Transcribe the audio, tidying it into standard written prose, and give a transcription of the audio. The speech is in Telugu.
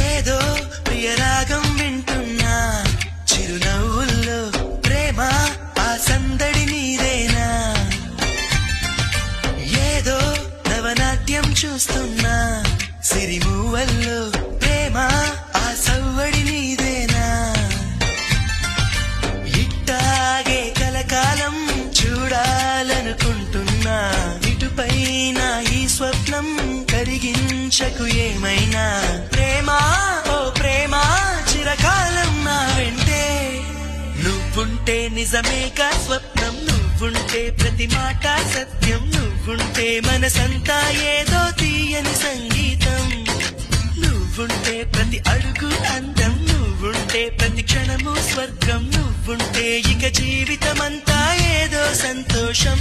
ఏదో ప్రియరాగం వింటున్నా చిరునవ్వుల్లో ప్రేమ ఆ సందడి నీదేనా ఏదో నవనాట్యం చూస్తున్నా సిరిమూవల్లో ప్రేమ ఆ సవ్వడి నీదేనా ఇట్టాగే కలకాలం చూడాలనుకుంటున్నా ఇటుపైన ఈ స్వప్నం కరిగించకు ఏమైనా ప్రేమ ఓ ప్రేమ చిరకాలం నా వెంటే నువ్వుంటే నిజమేగా స్వప్నం నువ్వుంటే ప్రతి మాట సత్యం నువ్వుంటే మనసంతా ఏదో తీయని సంగీతం నువ్వుంటే ప్రతి అడుగు అందం నువ్వుంటే ప్రతి క్షణము స్వర్గం నువ్వుంటే ఇక జీవితమంతా ఏదో సంతోషం